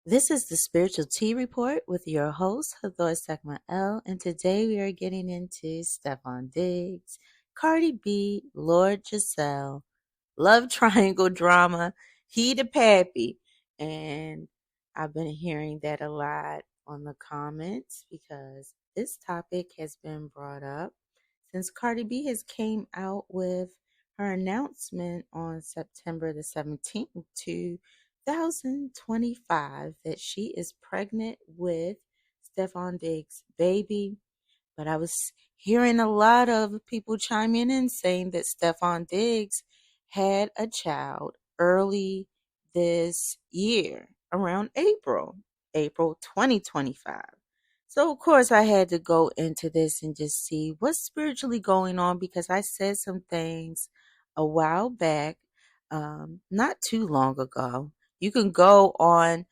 This is the Spiritual Tea Report with your host, Hathor Sekma L, and today we are getting into Stefon Diggs, Cardi B, Lord Gisselle, love triangle drama, he the pappy, and I've been hearing that a lot on the comments because this topic has been brought up since Cardi B has came out with her announcement on September the 17th to 2025 that she is pregnant with Stefon Diggs' baby. But I was hearing a lot of people chiming in saying that Stefon Diggs had a child early this year, around April 2025. So, of course, I had to go into this and just see what's spiritually going on because I said some things a while back, not too long ago. You can go on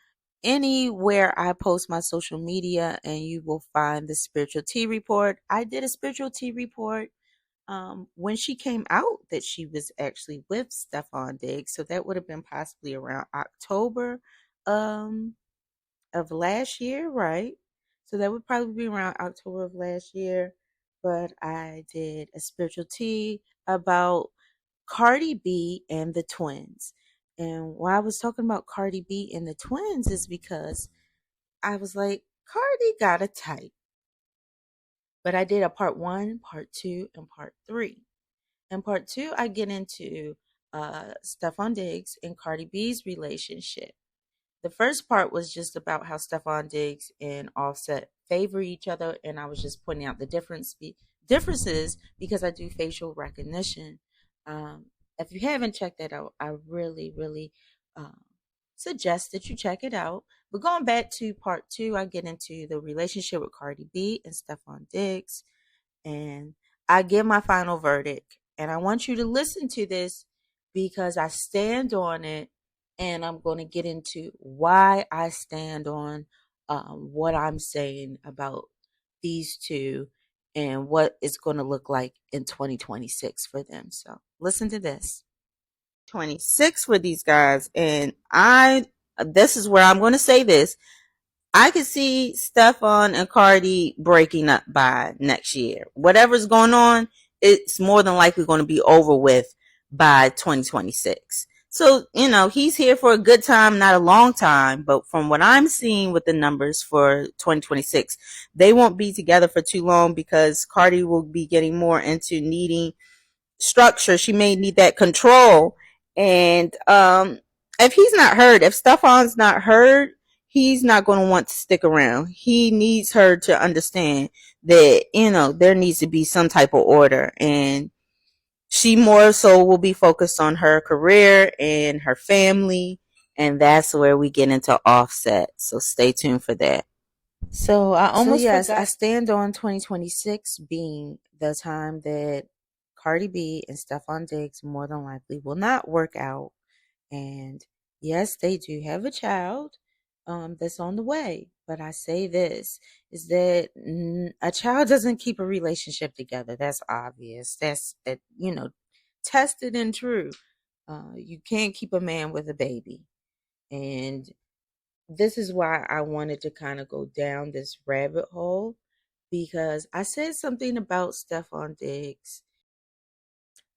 anywhere I post my social media and you will find the spiritual tea report. I did a spiritual tea report when she came out that she was actually with Stefon Diggs. So that would have been possibly around October um, of last year, right? So that would probably be around October of last year. But I did a spiritual tea about Cardi B and the twins. And why I was talking about Cardi B and the twins is because I was like, Cardi got a type. But I did a part one, part two, and part three. In part two, I get into Stefon Diggs and Cardi B's relationship. The first part was just about how Stefon Diggs and Offset favor each other, and I was just pointing out the differences because I do facial recognition. Um, if you haven't checked that out, I really um, suggest that you check it out. But going back to part two, I get into the relationship with Cardi B and Stefon Diggs, and I give my final verdict. And I want you to listen to this because I stand on it, and I'm going to get into why I stand on what I'm saying about these two and what it's going to look like in 2026 for them. So listen to this. 26 for these guys, and this is where I'm going to say this. I could see Stefon and Cardi breaking up by next year. Whatever's going on, it's more than likely going to be over with by 2026. So, he's here for a good time, not a long time. But from what I'm seeing with the numbers for 2026, they won't be together for too long because Cardi will be getting more into needing structure. She may need that control. And if he's not heard, if Stefan's not heard, he's not going to want to stick around. He needs her to understand that, there needs to be some type of order. And she more so will be focused on her career and her family. And that's where we get into Offset. So stay tuned for that. So I almost yes, forgot. I stand on 2026 being the time that Cardi B and Stefon Diggs more than likely will not work out. And yes, they do have a child that's on the way. But I say this is that a child doesn't keep a relationship together. That's obvious. That's, tested and true. You can't keep a man with a baby. And this is why I wanted to kind of go down this rabbit hole because I said something about Stefon Diggs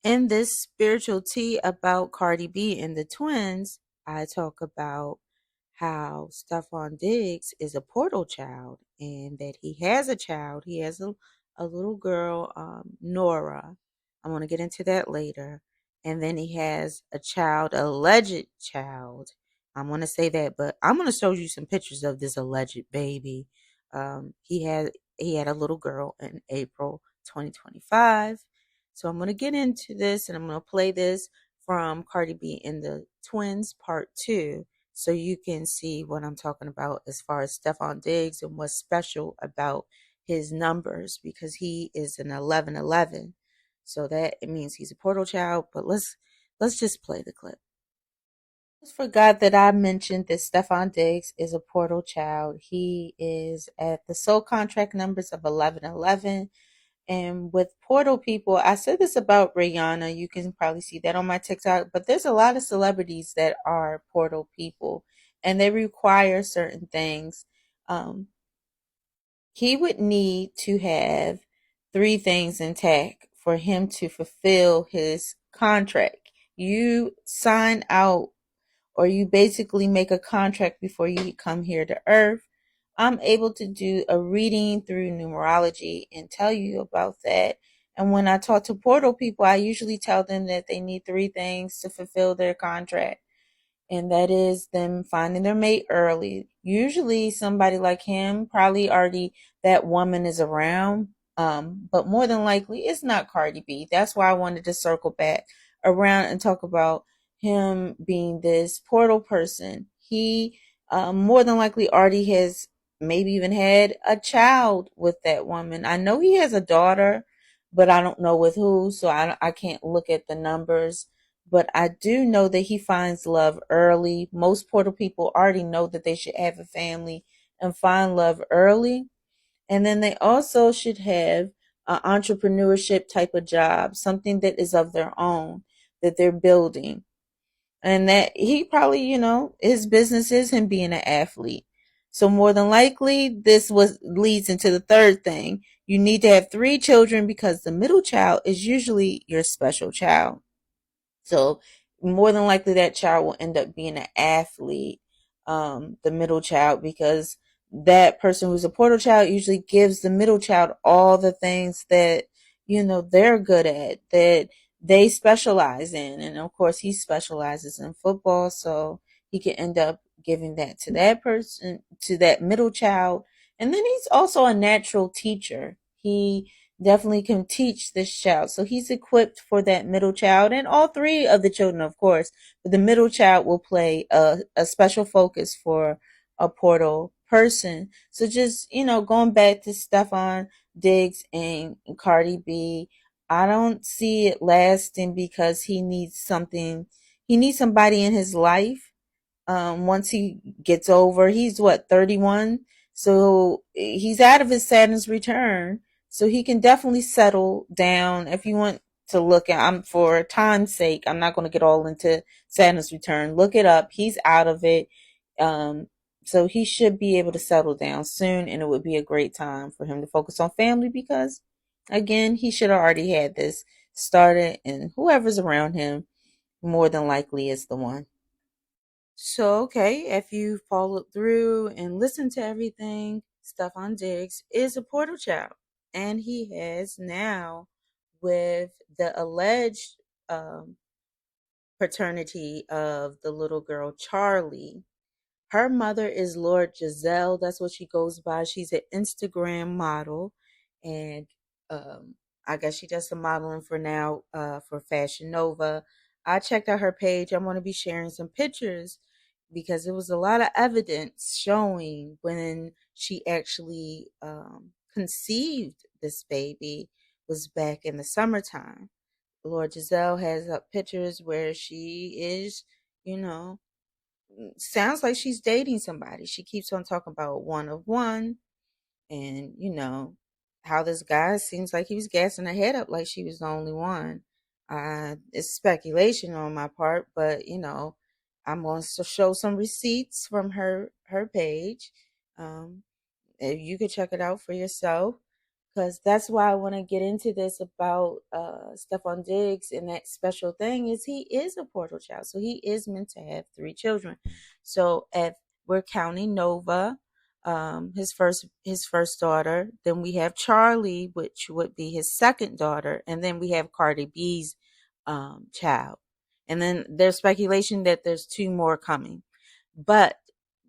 in this spiritual tea about Cardi B and the twins. I talk about how Stefon Diggs is a portal child and that he has a child. He has a little girl, Nora. I'm going to get into that later. And then he has a child, alleged child. I'm going to say that, but I'm going to show you some pictures of this alleged baby. He had a little girl in April 2025. So I'm going to get into this and I'm going to play this from Cardi B and the Twins Part 2 so you can see what I'm talking about as far as Stefon Diggs and what's special about his numbers because he is an 1111. So that it means he's a portal child, but let's just play the clip. I just forgot that I mentioned that Stefon Diggs is a portal child. He is at the soul contract numbers of 1111. And with portal people, I said this about Rihanna. You can probably see that on my TikTok, but there's a lot of celebrities that are portal people. and they require certain things. Um, he would need to have three things intact for him to fulfill his contract. You sign out, or you basically make a contract before you come here to Earth. I'm able to do a reading through numerology and tell you about that. And when I talk to portal people, I usually tell them that they need three things to fulfill their contract, and that is them finding their mate early. Usually somebody like him, probably already that woman is around, but more than likely it's not Cardi B. That's why I wanted to circle back around and talk about him being this portal person. He more than likely already has maybe even had a child with that woman. I know he has a daughter, but I don't know with who, so I can't look at the numbers, but I do know that he finds love early. Most portal people already know that they should have a family and find love early. And then they also should have an entrepreneurship type of job, something that is of their own, that they're building. And that he probably, his business is him being an athlete. So more than likely, this was leads into the third thing. You need to have three children because the middle child is usually your special child. So more than likely that child will end up being an athlete, the middle child, because that person who's a portal child usually gives the middle child all the things that, they're good at, that they specialize in. And of course, he specializes in football. So he can end up giving that to that person, to that middle child. And then he's also a natural teacher. He definitely can teach this child. So he's equipped for that middle child and all three of the children, of course. But the middle child will play a special focus for a portal person. So just, going back to Stefon Diggs and Cardi B, I don't see it lasting because he needs somebody in his life once he gets over. He's what, 31? So he's out of his Saturn's return. So he can definitely settle down. If you want to look at, I'm for time's sake, I'm not going to get all into Saturn's return. Look it up. He's out of it. Um, so he should be able to settle down soon, and it would be a great time for him to focus on family because, again, he should have already had this started, and whoever's around him more than likely is the one. So, okay, if you followed through and listened to everything, Stefon Diggs is a portal child. And he has now, with the alleged paternity of the little girl Charlie, her mother is Lord Gisselle. That's what she goes by. She's an Instagram model. And I guess she does some modeling for now for Fashion Nova. I checked out her page. I'm going to be sharing some pictures because there was a lot of evidence showing when she actually conceived this baby was back in the summertime. Lord Gisselle has up pictures where she is, you know, sounds like she's dating somebody. She keeps on talking about one of one, and how this guy seems like he was gassing her head up like she was the only one. It's speculation on my part, but I'm going to show some receipts from her page. Um, you could check it out for yourself, because that's why I want to get into this about Stefon Diggs. And that special thing is he is a portal child, so he is meant to have three children. So if we're counting Nova, his first daughter, then we have Charlie, which would be his second daughter, and then we have Cardi B's child, and then there's speculation that there's two more coming. But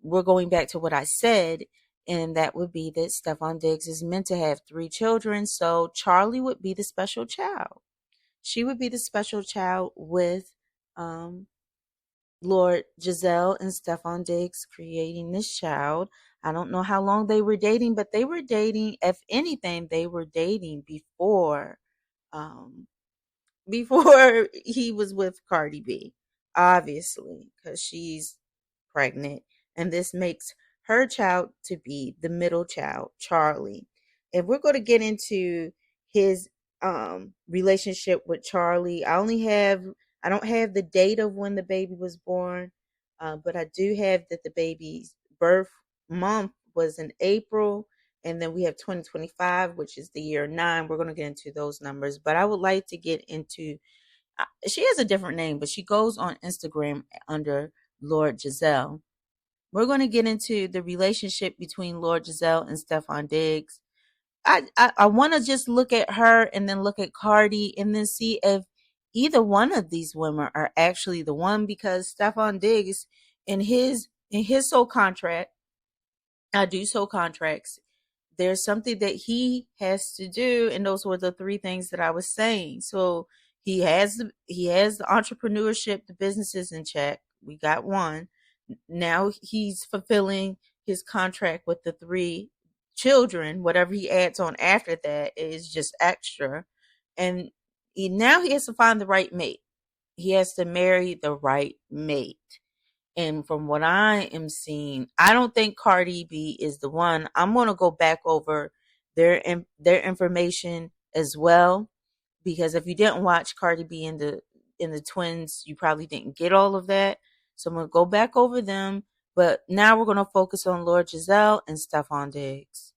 we're going back to what I said, and that would be that Stefon Diggs is meant to have three children. So Charlie would be the special child. She would be the special child with um, Lord Gisselle and Stefon Diggs creating this child. I don't know how long they were dating, but they were dating. If anything, they were dating um, before he was with Cardi B, obviously, because she's pregnant. And this makes her child to be the middle child, Charlie. If we're going to get into his relationship with Charlie, I don't have the date of when the baby was born, But I do have that the baby's birth month was in April, and then we have 2025, which is the year 9. We're going to get into those numbers, but I would like to get into. She has a different name, but she goes on Instagram under Lord Gisselle. We're going to get into the relationship between Lord Gisselle and Stefon Diggs. I want to just look at her and then look at Cardi and then see if either one of these women are actually the one, because Stefon Diggs in his soul contract, I do soul contracts. There's something that he has to do, and those were the three things that I was saying. So he has the entrepreneurship, the businesses in check. We got one. Now he's fulfilling his contract with the three children. Whatever he adds on after that is just extra. And now he has to find the right mate. He has to marry the right mate. And from what I am seeing, I don't think Cardi B is the one. I'm going to go back over their information as well, because if you didn't watch Cardi B and the twins, you probably didn't get all of that. So I'm going to go back over them, but now we're going to focus on Lord Gisselle and Stefon Diggs.